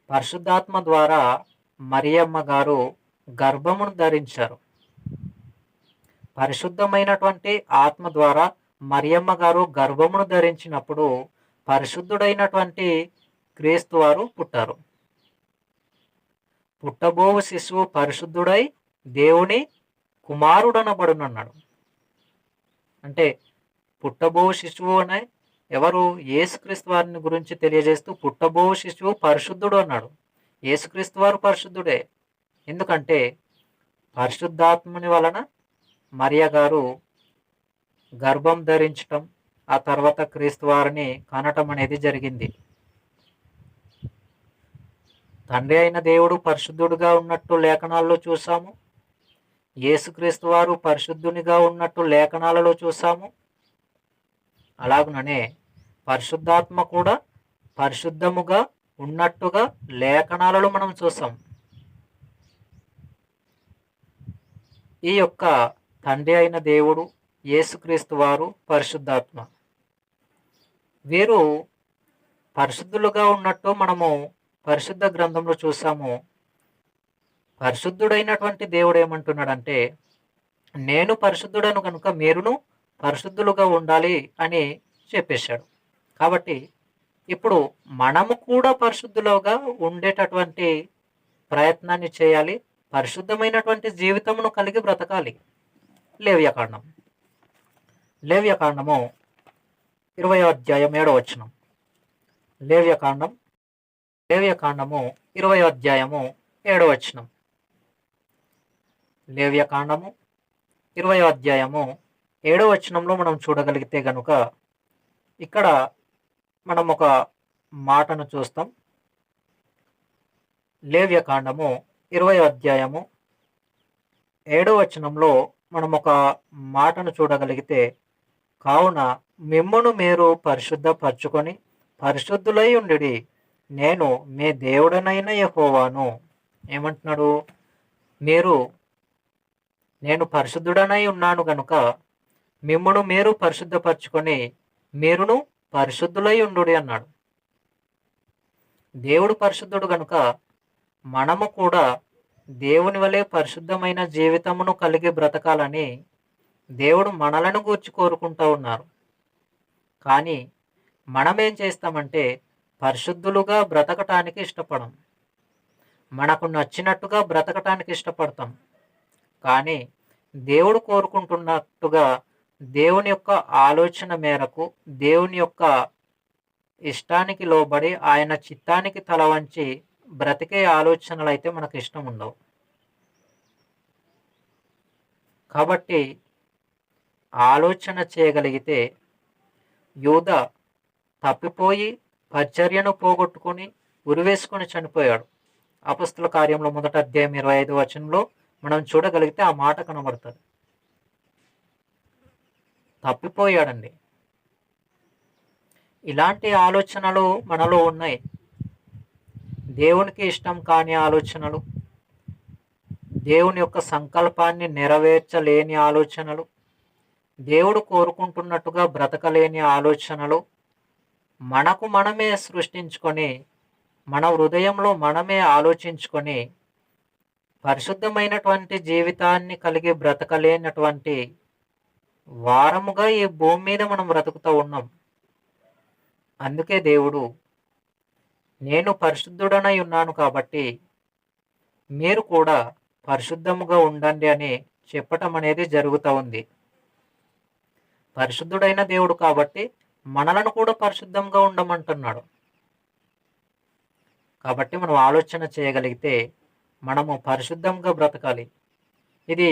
పరిశుద్ధాత్మ ద్వారా మరియమ్మ గారు గర్భమును ధరించారు. పరిశుద్ధమైనటువంటి ఆత్మ ద్వారా మరియమ్మ గారు గర్భమును ధరించినప్పుడు పరిశుద్ధుడైనటువంటి క్రీస్తు వారు పుట్టారు. పుట్టబోవు శిశువు పరిశుద్ధుడై దేవుని కుమారుడనబడునన్నాడు. అంటే పుట్టబోవు శిశువు అనే ఎవరు? యేసుక్రీస్తు వారిని గురించి తెలియజేస్తూ పుట్టబోవు శిశువు పరిశుద్ధుడు అన్నాడు. యేసుక్రీస్తు వారు పరిశుద్ధుడే. ఎందుకంటే పరిశుద్ధాత్ముని వలన మరియ గారు గర్భం ధరించటం, ఆ తర్వాత క్రీస్తు వారిని కనటం అనేది జరిగింది. తండ్రి అయిన దేవుడు పరిశుద్ధుడుగా ఉన్నట్టు లేఖనాల్లో చూసాము. యేసుక్రీస్తు వారు పరిశుద్ధునిగా ఉన్నట్టు లేఖనాలలో చూసాము. అలాగుననే పరిశుద్ధాత్మ కూడా పరిశుద్ధముగా ఉన్నట్టుగా లేఖనాలలో మనం చూసాం. ఈ యొక్క తండ్రి అయిన దేవుడు యేసుక్రీస్తు వారు, పరిశుద్ధాత్మ. వీరు పరిశుద్ధులుగా ఉన్నట్టు మనము పరిశుద్ధ గ్రంథంలో చూసాము. పరిశుద్ధుడైనటువంటి దేవుడు ఏమంటున్నాడంటే, నేను పరిశుద్ధుడను కనుక మీరును పరిశుద్ధులుగా ఉండాలి అని చెప్పేశాడు. కాబట్టి ఇప్పుడు మనము కూడా పరిశుద్ధులుగా ఉండేటటువంటి ప్రయత్నాన్ని చేయాలి. పరిశుద్ధమైనటువంటి జీవితమును కలిగి బ్రతకాలి. లేవ్యకాండం లేవ్యకాండము 20వ అధ్యాయం 7వ వచనం. లేవ్యకాండము 20వ అధ్యాయము 7వ వచనం. లేవ్యకాండము 20వ అధ్యాయము 7వ వచనంలో మనం చూడగలిగితే గనుక ఇక్కడ మనం ఒక మాటను చూస్తాం. లేవ్యకాండము 20వ అధ్యాయము 7వ వచనంలో మనం ఒక మాటను చూడగలిగితే, కావున మిమ్మును మీరు పరిశుద్ధపరచుకొని పరిశుద్ధులై ఉండుడి, నేను మీ దేవుడనైన యెహోవాను. ఏమంటున్నాడు? నేను పరిశుద్ధుడనై ఉన్నాను గనుక మిమ్మును మీరు పరిశుద్ధపరచుకొని మీరును పరిశుద్ధులై ఉండుడి అన్నాడు. దేవుడు పరిశుద్ధుడు గనుక మనము కూడా దేవుని వలె పరిశుద్ధమైన జీవితమును కలిగి బ్రతకాలని దేవుడు మనలను గూర్చి కోరుకుంటూ ఉన్నారు. కానీ మనమేం చేస్తామంటే పరిశుద్ధులుగా బ్రతకటానికి ఇష్టపడం. మనకు నచ్చినట్టుగా బ్రతకటానికి ఇష్టపడతాం. కానీ దేవుడు కోరుకుంటున్నట్టుగా దేవుని యొక్క ఆలోచన మేరకు, దేవుని యొక్క ఇష్టానికి లోబడి, ఆయన చిత్తానికి తల వంచి బ్రతికే ఆలోచనలు అయితే మనకు ఇష్టం ఉండవు. కాబట్టి ఆలోచన చేయగలిగితే యూదా తప్పిపోయి పరిచర్యను పోగొట్టుకుని ఉరివేసుకొని చనిపోయాడు. అపొస్తలుల కార్యంలో 1వ అధ్యాయం 25వ వచనంలో మనం చూడగలిగితే ఆ మాట కనబడుతుంది. తప్పిపోయాడండి. ఇలాంటి ఆలోచనలు మనలో ఉన్నాయి. దేవునికి ఇష్టం కాని ఆలోచనలు, దేవుని యొక్క సంకల్పాన్ని నెరవేర్చలేని ఆలోచనలు, దేవుడు కోరుకుంటున్నట్టుగా బ్రతకలేని ఆలోచనలు మనకు మనమే సృష్టించుకొని, మన హృదయంలో మనమే ఆలోచించుకొని పరిశుద్ధమైనటువంటి జీవితాన్ని కలిగి బ్రతకలేనటువంటి వారముగా ఈ భూమి మీద మనం బ్రతుకుతూ ఉన్నాం. అందుకే దేవుడు, నేను పరిశుద్ధుడనై ఉన్నాను కాబట్టి మీరు కూడా పరిశుద్ధముగా ఉండండి అని చెప్పటం అనేది జరుగుతూ ఉంది. పరిశుద్ధుడైన దేవుడు కాబట్టి మనలను కూడా పరిశుద్ధంగా ఉండమంటున్నాడు. కాబట్టి మనం ఆలోచన చేయగలిగితే మనము పరిశుద్ధంగా బ్రతకాలి. ఇది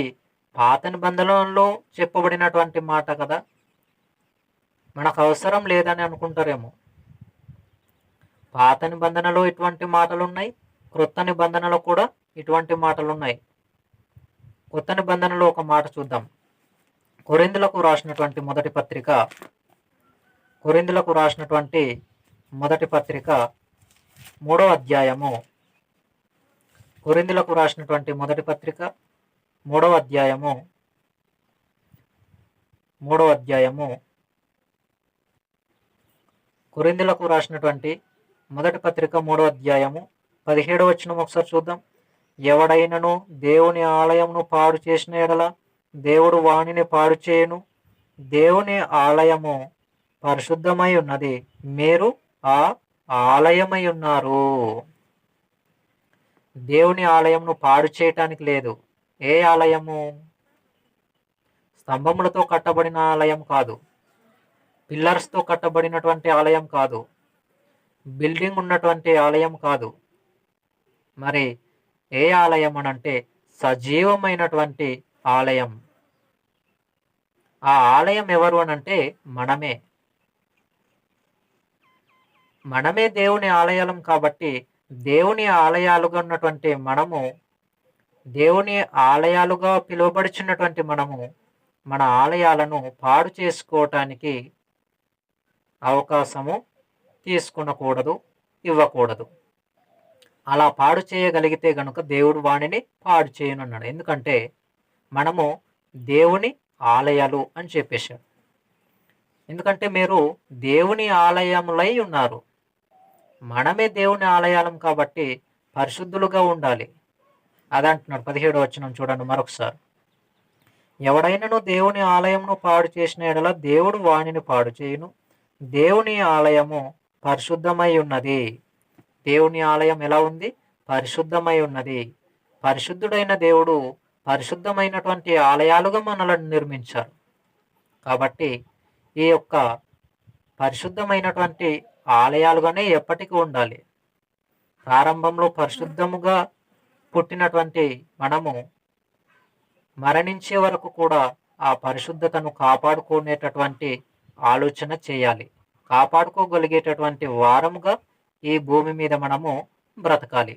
పాత నిబంధనలో చెప్పబడినటువంటి మాట కదా, మనకు అవసరం లేదని అనుకుంటారేమో. పాత నిబంధనలో ఇటువంటి మాటలు ఉన్నాయి, క్రొత్త నిబంధనలో కూడా ఇటువంటి మాటలు ఉన్నాయి. కొత్త నిబంధనలో ఒక మాట చూద్దాం. కొరింథీయులకు రాసినటువంటి మొదటి పత్రిక 3వ అధ్యాయము. కొరింథీయులకు రాసినటువంటి మొదటి పత్రిక 3వ అధ్యాయము 17వ వచనం ఒకసారి చూద్దాం. ఎవడైనను దేవుని ఆలయమును పాడు చేసిన ఎడల దేవుడు వానిని పాడు చేయను. దేవుని ఆలయము పరిశుద్ధమై ఉన్నది, మీరు ఆ ఆలయమై ఉన్నారు. దేవుని ఆలయంను పాడు చేయటానికి లేదు. ఏ ఆలయము? స్తంభములతో కట్టబడిన ఆలయం కాదు, పిల్లర్స్తో కట్టబడినటువంటి ఆలయం కాదు, బిల్డింగ్ ఉన్నటువంటి ఆలయం కాదు. మరి ఏ ఆలయం అనంటే సజీవమైనటువంటి ఆలయం. ఆ ఆలయం ఎవరు అనంటే మనమే దేవుని ఆలయాలం. కాబట్టి దేవుని ఆలయాలుగా ఉన్నటువంటి మనము, దేవుని ఆలయాలుగా పిలువబడుచున్నటువంటి మనము మన ఆలయాలను పాడు చేసుకోవటానికి అవకాశము తీసుకునకూడదు, ఇవ్వకూడదు. అలా పాడు చేయగలిగితే గనుక దేవుడు వాణిని పాడు చేయనున్నాడు. ఎందుకంటే మనము దేవుని ఆలయాలు అని చెప్పేశాడు. ఎందుకంటే మీరు దేవుని ఆలయములై ఉన్నారు. మనమే దేవుని ఆలయాలం కాబట్టి పరిశుద్ధులుగా ఉండాలి. అదంటున్నాడు 17వ వచనం చూడండి మరొకసారి. ఎవడైనను దేవుని ఆలయమును పాడు చేసిన యెడల దేవుడు వానిని పాడు చేయును. దేవుని ఆలయము పరిశుద్ధమై ఉన్నది. దేవుని ఆలయం ఎలా ఉంది? పరిశుద్ధమై ఉన్నది. పరిశుద్ధుడైన దేవుడు పరిశుద్ధమైనటువంటి ఆలయాలుగా మనలను నిర్మించారు. కాబట్టి ఈ యొక్క పరిశుద్ధమైనటువంటి ఆలయాలుగానే ఎప్పటికీ ఉండాలి. ప్రారంభంలో పరిశుద్ధముగా పుట్టినటువంటి మనము మరణించే వరకు కూడా ఆ పరిశుద్ధతను కాపాడుకునేటటువంటి ఆలోచన చేయాలి. కాపాడుకోగలిగేటటువంటి వారముగా ఈ భూమి మీద మనము బ్రతకాలి.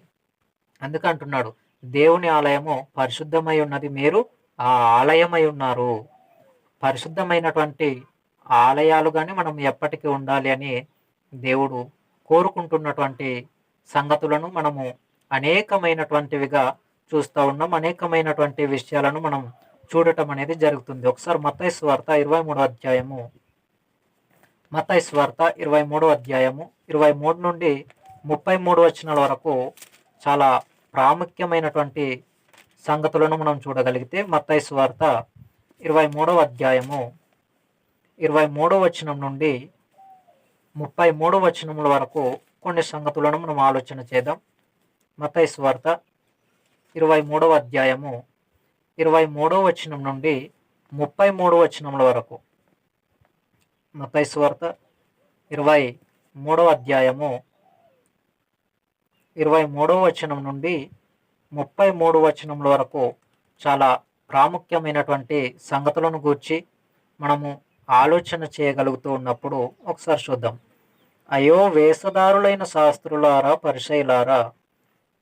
అందుకంటున్నాడు దేవుని ఆలయము పరిశుద్ధమై ఉన్నది, మీరు ఆ ఆలయమై ఉన్నారు. పరిశుద్ధమైనటువంటి ఆలయాలుగానే మనం ఎప్పటికీ ఉండాలి అని దేవుడు కోరుకుంటున్నటువంటి సంగతులను మనము అనేకమైనటువంటివిగా చూస్తూ ఉన్నాం. అనేకమైనటువంటి విషయాలను మనం చూడటం అనేది జరుగుతుంది. ఒకసారి మత్తయి సువార్త 23వ అధ్యాయము, మత్తయి సువార్త 23వ అధ్యాయము 23 నుండి 33 వచనాల వరకు చాలా ప్రాముఖ్యమైనటువంటి సంగతులను మనం చూడగలిగితే మత్తయి సువార్త 23వ అధ్యాయము 23వ వచనం నుండి 33 వచనముల వరకు కొన్ని సంగతులను మనం ఆలోచన చేద్దాం. మత్తయి సువార్త 23వ అధ్యాయము 23వ వచనం నుండి 33 వచనముల వరకు. మత్తయి సువార్త 23వ అధ్యాయము 23వ వచనం నుండి 33 వచనముల వరకు చాలా ప్రాముఖ్యమైనటువంటి సంగతులను గూర్చి మనము ఆలోచన చేయగలుగుతూ ఉన్నప్పుడు ఒకసారి చూద్దాం. అయ్యో వేషధారులైన శాస్త్రులారా, పరిసయ్యులారా,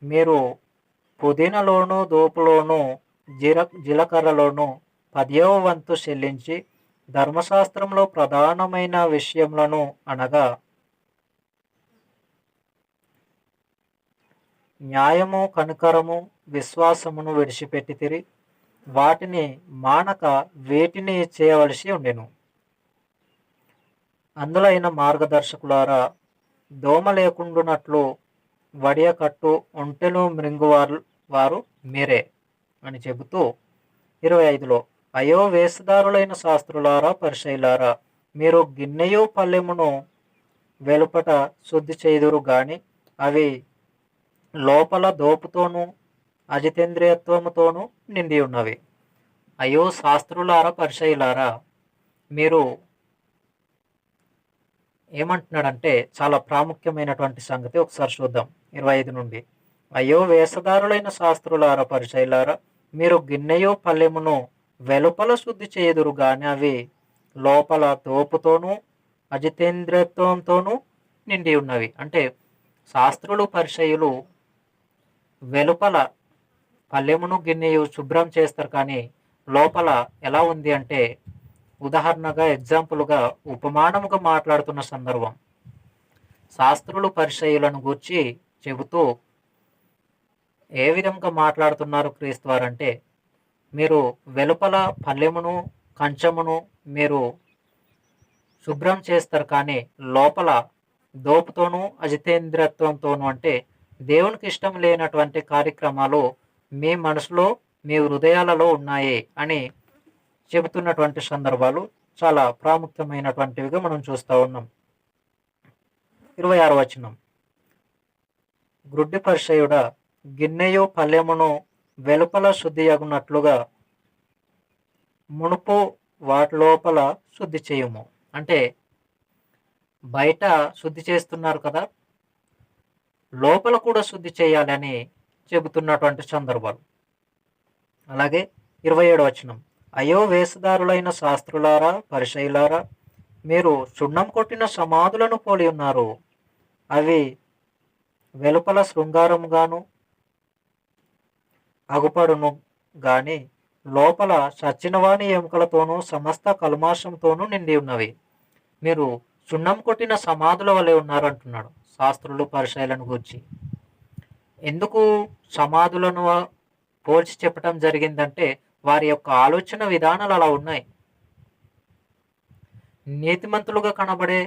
మీరు పుదీనలోను దోపులోను జీలకర్రలోను 10వ వంతు చెల్లించి ధర్మశాస్త్రంలో ప్రధానమైన విషయములను అనగా న్యాయము, కనికరము, విశ్వాసమును విడిచిపెట్టితిరి. వాటిని మానక వేటిని చేయవలసి ఉండెను. అందులైన మార్గదర్శకులారా, దోమ లేకుండునట్లు వడియకట్టు ఒంటెను మృంగువారు మీరే అని చెబుతూ 25లో అయ్యో వేషధారులైన శాస్త్రులారా, పరిసయ్యులారా, మీరు గిన్నెయు పల్లెమును వెలుపట శుద్ధి చేయుదురు గాని అవి లోపల దోపుతోనూ అజితేంద్రియత్వముతోనూ నిండి ఉన్నవి. అయ్యో శాస్త్రులారా, పరిసయ్యులారా, మీరు ఏమంటున్నాడంటే చాలా ప్రాముఖ్యమైనటువంటి సంగతి ఒకసారి చూద్దాం 25 నుండి. అయ్యో వేషధారులైన శాస్త్రులారా, పరిసయ్యులారా, మీరు గిన్నెయో పల్లెమును వెలుపల శుద్ధి చేయుదురు గాని అవి లోపల తోపుతోనూ అజితేంద్రియత్వంతోనూ నిండి ఉన్నవి. అంటే శాస్త్రులు, పరిసయ్యులు వెలుపల పల్లెమును గిన్నెయు శుభ్రం చేస్తారు, కానీ లోపల ఎలా ఉంది అంటే ఉదాహరణగా ఎగ్జాంపుల్గా ఉపమానముగా మాట్లాడుతున్న సందర్భం. శాస్త్రులు పరిసయ్యులను గూర్చి చెబుతూ ఏ విధంగా మాట్లాడుతున్నారు క్రీస్తు వారంటే, మీరు వెలుపల పల్లెమును కంచమును మీరు శుభ్రం చేస్తారు, కానీ లోపల దోపుతోనూ అజితేంద్రియత్వంతోనూ అంటే దేవునికి ఇష్టం లేనటువంటి కార్యక్రమాలు మీ మనసులో, మీ హృదయాలలో ఉన్నాయి అని చెబుతున్నటువంటి సందర్భాలు చాలా ప్రాముఖ్యమైనటువంటివిగా మనం చూస్తూ ఉన్నాం. 26వ వచనం. గ్రుడ్డి పరిసయ్యుడా, గిన్నెయు పల్లెమును వెలుపల శుద్ధి అగునట్లుగా మునుపు వాటి లోపల శుద్ధి చేయుము. అంటే బయట శుద్ధి చేస్తున్నారు కదా, లోపల కూడా శుద్ధి చేయాలని చెబుతున్నటువంటి సందర్భాలు. అలాగే 27వ వచనం. అయ్యో వేషధారులైన శాస్త్రులారా, పరిసయ్యులారా, మీరు సున్నం కొట్టిన సమాధులను పోలి ఉన్నారు. అవి వెలుపల శృంగారముగాను అగుపడును గాని లోపల సచ్చినవాణి ఎముకలతోనూ సమస్త కల్మాషంతోనూ నిండి ఉన్నవి. మీరు సున్నం కొట్టిన సమాధుల వలె ఉన్నారు అంటున్నాడు శాస్త్రులు, పరిసయ్యులను గూర్చి. ఎందుకు సమాధులను పోల్చి చెప్పడం జరిగిందంటే వారి యొక్క ఆలోచన విధానాలు అలా ఉన్నాయి. నీతిమంతులుగా కనబడే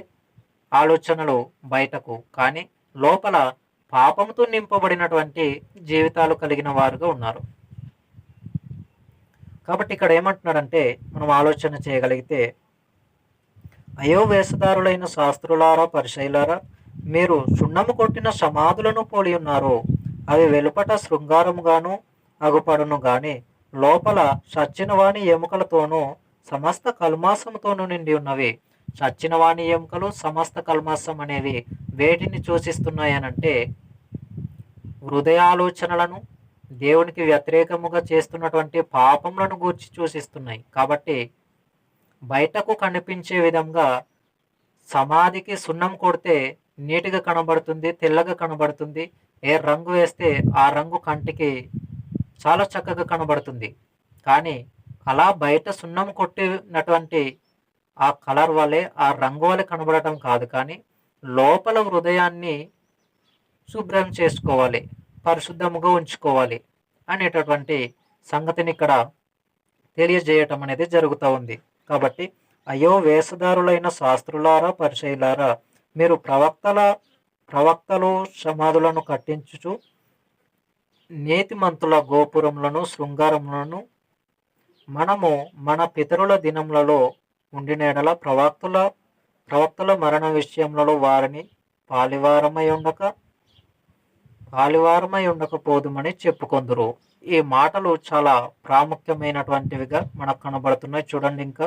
ఆలోచనలు బయటకు, కానీ లోపల పాపంతో నింపబడినటువంటి జీవితాలు కలిగిన వారుగా ఉన్నారు. కాబట్టి ఇక్కడ ఏమంటున్నాడంటే మనం ఆలోచన చేయగలిగితే, అయో వేషధారులైన శాస్త్రులారా పరిసయ్యులారా, మీరు సున్నము కొట్టిన సమాధులను పోలి ఉన్నారు. అవి వెలుపట శృంగారముగాను అగుపడును గాని లోపల సచ్చిన వాని ఎముకలతోనూ సమస్త కల్మాసముతోనూ నిండి ఉన్నవి. సచ్చిన వాని ఎముకలు సమస్త కల్మాసం అనేవి వేటిని సూచిస్తున్నాయనంటే హృదయాలోచనలను, దేవునికి వ్యతిరేకముగా చేస్తున్నటువంటి పాపములను గూర్చి సూచిస్తున్నాయి. కాబట్టి బయటకు కనిపించే విధంగా సమాధికి సున్నం కొడితే నీటిగా కనబడుతుంది, తెల్లగా కనబడుతుంది. ఏ రంగు వేస్తే ఆ రంగు కంటికి చాలా చక్కగా కనబడుతుంది. కానీ అలా బయట సున్నం కొట్టినటువంటి ఆ కలర్ వలె, ఆ రంగు వలె కనబడటం కాదు, కానీ లోపల హృదయాన్ని శుభ్రం చేసుకోవాలి, పరిశుద్ధముగా ఉంచుకోవాలి అనేటటువంటి సంగతిని ఇక్కడ తెలియజేయటం అనేది జరుగుతూ ఉంది. కాబట్టి అయ్యో వేషధారులైన శాస్త్రులారా పరిసయ్యులారా, మీరు ప్రవక్తలు సమాధులను కట్టించుచు నీతిమంతుల గోపురములను శృంగారములను మనము మన పితరుల దినములలో ఉండిన ప్రవక్తల మరణ విషయములలో వారిని పాలివారమై ఉండకపోదుమని చెప్పుకొందురు. ఈ మాటలు చాలా ప్రాముఖ్యమైనటువంటివిగా మనకు కనబడుతున్నాయి. చూడండి, ఇంకా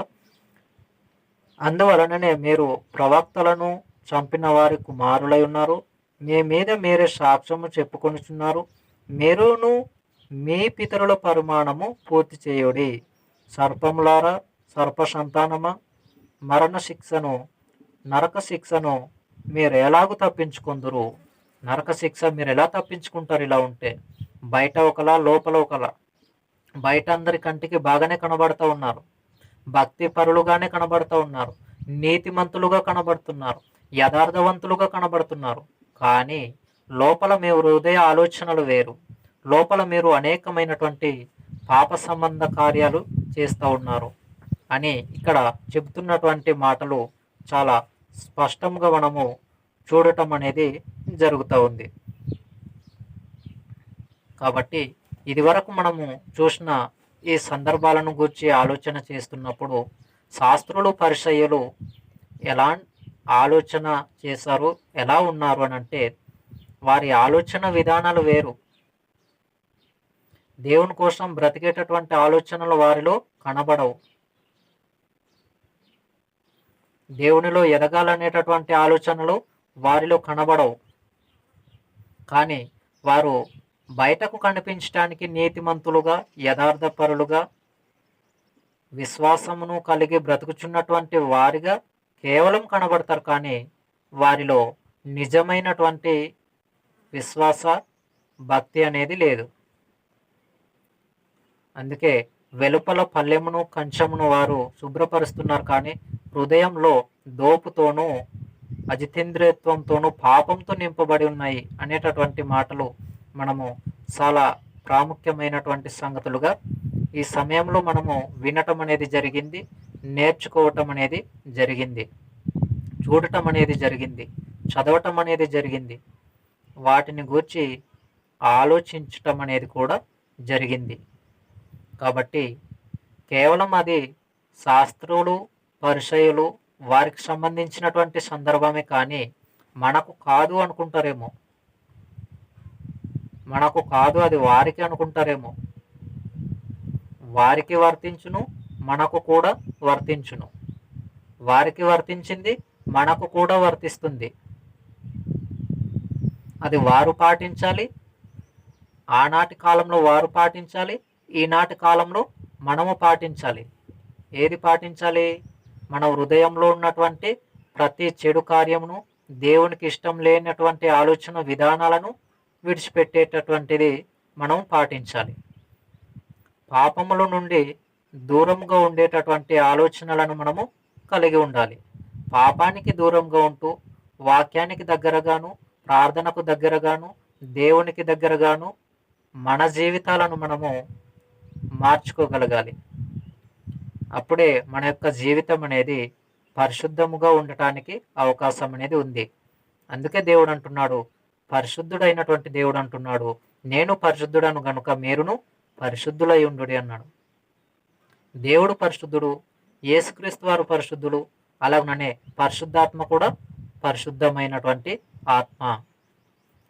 అందువలననే మీరు ప్రవక్తలను చంపిన వారి కుమారులై ఉన్నారు. మీ మీద మీరే సాక్ష్యము చెప్పుకొనుచున్నారు. మీరును మీ పితరుల పరిమాణము పూర్తి చేయుడి. సర్పములారా, సర్ప సంతానమా, నరక శిక్షను మీరు ఎలాగూ తప్పించుకుందరు? నరక శిక్ష మీరు ఎలా తప్పించుకుంటారు? ఇలా ఉంటే బయట ఒకలా, లోపల ఒకలా. బయట అందరి కంటికి బాగానే కనబడుతూ ఉన్నారు, భక్తి పరులుగానే కనబడుతూ ఉన్నారు, నీతిమంతులుగా కనబడుతున్నారు, యథార్థవంతులుగా కనబడుతున్నారు. కానీ లోపల మీ హృదయ ఆలోచనలు వేరు. లోపల మీరు అనేకమైనటువంటి పాప సంబంధ కార్యాలు చేస్తూ ఉన్నారు అని ఇక్కడ చెబుతున్నటువంటి మాటలు చాలా స్పష్టంగా మనము చూడటం అనేది జరుగుతూ ఉంది. కాబట్టి ఇది వరకు మనము చూసిన ఈ సందర్భాలను గురించి ఆలోచన చేస్తున్నప్పుడు శాస్త్రులు పరిసయ్యులు ఎలా ఆలోచన చేశారు, ఎలా ఉన్నారు అని అంటే వారి ఆలోచన విధానాలు వేరు. దేవుని కోసం బ్రతికేటటువంటి ఆలోచనలు వారిలో కనబడవు. దేవునిలో ఎదగాలనేటటువంటి ఆలోచనలు వారిలో కనబడవు. కానీ వారు బయటకు కనిపించడానికి నీతిమంతులుగా, యథార్థపరులుగా, విశ్వాసమును కలిగి బ్రతుకుచున్నటువంటి వారిగా కేవలం కనబడతారు. కానీ వారిలో నిజమైనటువంటి విశ్వాస, భక్తి అనేది లేదు. అందుకే వెలుపల పల్లెమును, కంచమును వారు శుభ్రపరుస్తున్నారు, కానీ హృదయంలో దోపుతోనూ అజితేంద్రియత్వంతోనూ పాపంతో నింపబడి ఉన్నాయి అనేటటువంటి మాటలు మనము చాలా ప్రాముఖ్యమైనటువంటి సంగతులుగా ఈ సమయంలో మనము వినటం అనేది జరిగింది, నేర్చుకోవటం అనేది జరిగింది, చూడటం అనేది జరిగింది, చదవటం అనేది జరిగింది, వాటిని గూర్చి ఆలోచించటం అనేది కూడా జరిగింది. కాబట్టి కేవలం అది శాస్త్రులు, పరిసయ్యులు వారికి సంబంధించినటువంటి సందర్భమే, కానీ మనకు కాదు అనుకుంటారేమో, మనకు కాదు అది వారికి అనుకుంటారేమో. వారికి వర్తించును, మనకు కూడా వర్తించును. వారికి వర్తించింది మనకు కూడా వర్తిస్తుంది. అది వారు పాటించాలి, ఆనాటి కాలంలో వారు పాటించాలి, ఈనాటి కాలంలో మనము పాటించాలి. ఏది పాటించాలి? మన హృదయంలో ఉన్నటువంటి ప్రతి చెడు కార్యమును, దేవునికి ఇష్టం లేనటువంటి ఆలోచన విధానాలను విడిచిపెట్టేటటువంటిది మనం పాటించాలి. పాపముల నుండి దూరంగా ఉండేటటువంటి ఆలోచనలను మనము కలిగి ఉండాలి. పాపానికి దూరంగా ఉంటూ వాక్యానికి దగ్గరగాను, ప్రార్థనకు దగ్గరగాను, దేవునికి దగ్గరగాను మన జీవితాలను మనము మార్చుకోగలగాలి. అప్పుడే మన యొక్క జీవితం అనేది పరిశుద్ధముగా ఉండటానికి అవకాశం అనేది ఉంది. అందుకే దేవుడు అంటున్నాడు, పరిశుద్ధుడైనటువంటి దేవుడు అంటున్నాడు, నేను పరిశుద్ధుడను గనుక మీరును పరిశుద్ధులై ఉండుడి అన్నాడు. దేవుడు పరిశుద్ధుడు, యేసుక్రీస్తు వారు పరిశుద్ధుడు, అలాగనే పరిశుద్ధాత్మ కూడా పరిశుద్ధమైనటువంటి ఆత్మ.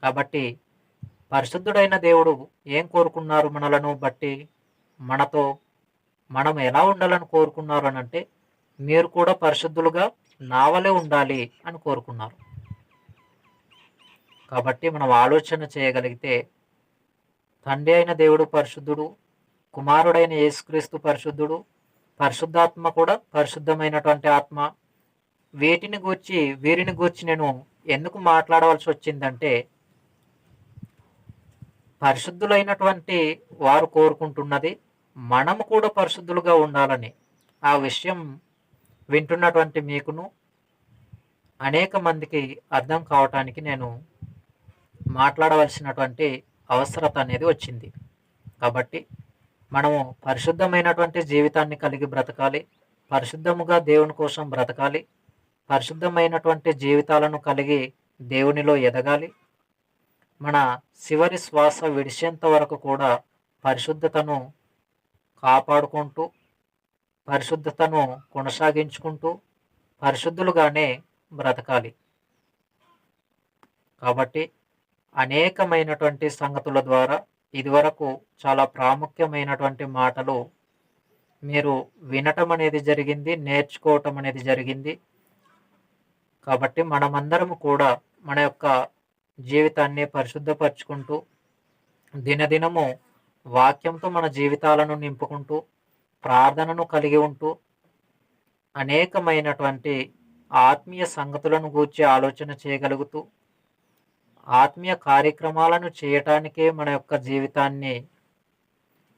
కాబట్టి పరిశుద్ధుడైన దేవుడు ఏం కోరుకున్నారు మనలను బట్టి, మనతో మనం ఎలా ఉండాలని కోరుకున్నారు అని అంటే, మీరు కూడా పరిశుద్ధులుగా నా వలె ఉండాలి అని కోరుకున్నారు. కాబట్టి మనం ఆలోచన చేయగలిగితే తండ్రి అయిన దేవుడు పరిశుద్ధుడు, కుమారుడైన యేసుక్రీస్తు పరిశుద్ధుడు, పరిశుద్ధాత్మ కూడా పరిశుద్ధమైనటువంటి ఆత్మ. వీరిని గూర్చి నేను ఎందుకు మాట్లాడవలసి వచ్చిందంటే, పరిశుద్ధులైనటువంటి వారు కోరుకుంటున్నది మనము కూడా పరిశుద్ధులుగా ఉండాలని. ఆ విషయం వింటున్నటువంటి మీకును అనేక మందికి అర్థం కావటానికి నేను మాట్లాడవలసినటువంటి అవసరత అనేది వచ్చింది. కాబట్టి మనము పరిశుద్ధమైనటువంటి జీవితాన్ని కలిగి బ్రతకాలి, పరిశుద్ధముగా దేవుని కోసం బ్రతకాలి, పరిశుద్ధమైనటువంటి జీవితాలను కలిగి దేవునిలో ఎదగాలి. మన చివరి శ్వాస విడిచేంత వరకు కూడా పరిశుద్ధతను కాపాడుకుంటూ, పరిశుద్ధతను కొనసాగించుకుంటూ, పరిశుద్ధులుగానే బ్రతకాలి. కాబట్టి అనేకమైనటువంటి సంగతుల ద్వారా ఇదివరకు చాలా ప్రాముఖ్యమైనటువంటి మాటలు మీరు వినటం అనేది జరిగింది, నేర్చుకోవటం అనేది జరిగింది. కాబట్టి మనమందరము కూడా మన యొక్క జీవితాన్ని పరిశుద్ధపరుచుకుంటూ, దినదినము వాక్యంతో మన జీవితాలను నింపుకుంటూ, ప్రార్థనను కలిగి ఉంటూ, అనేకమైనటువంటి ఆత్మీయ సంగతులను గూర్చి ఆలోచన చేయగలుగుతూ, ఆత్మీయ కార్యక్రమాలను చేయటానికే మన యొక్క జీవితాన్ని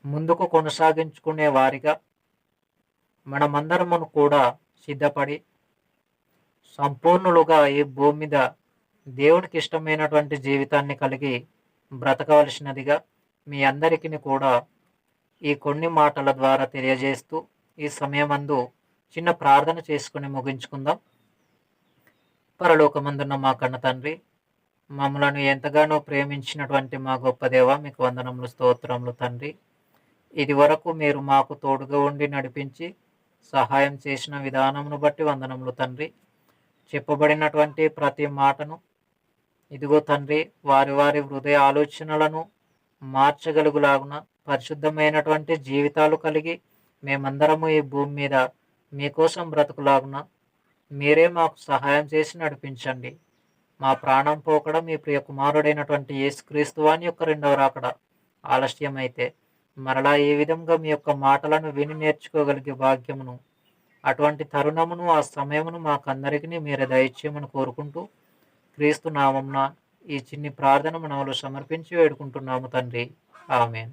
ముందుకు కొనసాగించుకునే వారిగా మనమందరమును కూడా సిద్ధపడి సంపూర్ణులుగా ఈ భూమి మీద దేవుడికి ఇష్టమైనటువంటి జీవితాన్ని కలిగి బ్రతకవలసినదిగా మీ అందరికీ కూడా ఈ కొన్ని మాటల ద్వారా తెలియజేస్తూ ఈ సమయమందు చిన్న ప్రార్థన చేసుకుని ముగించుకుందాం. పరలోకమందున్న మా కన్న తండ్రి, మమ్మలను ఎంతగానో ప్రేమించినటువంటి మా గొప్ప దేవ, మీకు వందనములు, స్తోత్రములు తండ్రి. ఇది వరకు మీరు మాకు తోడుగా ఉండి నడిపించి సహాయం చేసిన విధానమును బట్టి వందనములు తండ్రి. చెప్పబడినటువంటి ప్రతి మాటను ఇదిగో తండ్రి వారి వారి హృదయ ఆలోచనలను మార్చగలుగులాగున పరిశుద్ధమైనటువంటి జీవితాలు కలిగి మేమందరము ఈ భూమి మీద మీకోసం బ్రతుకులాగున మీరే మాకు సహాయం చేసి నడిపించండి. మా ప్రాణం పోకడ మీ ప్రియ కుమారుడైనటువంటి యేసుక్రీస్తు వాని యొక్క రెండవ రాకడ ఆలస్యమైతే మరలా ఏ విధంగా మీ యొక్క మాటలను విని నేర్చుకోగలిగే భాగ్యమును, అటువంటి తరుణమును, ఆ సమయమును మాకందరికీ మీరే దయచేయమని కోరుకుంటూ క్రీస్తు నామమున ఈ చిన్ని ప్రార్థన మనలో సమర్పించి వేడుకుంటున్నాము తండ్రి. ఆమేన్.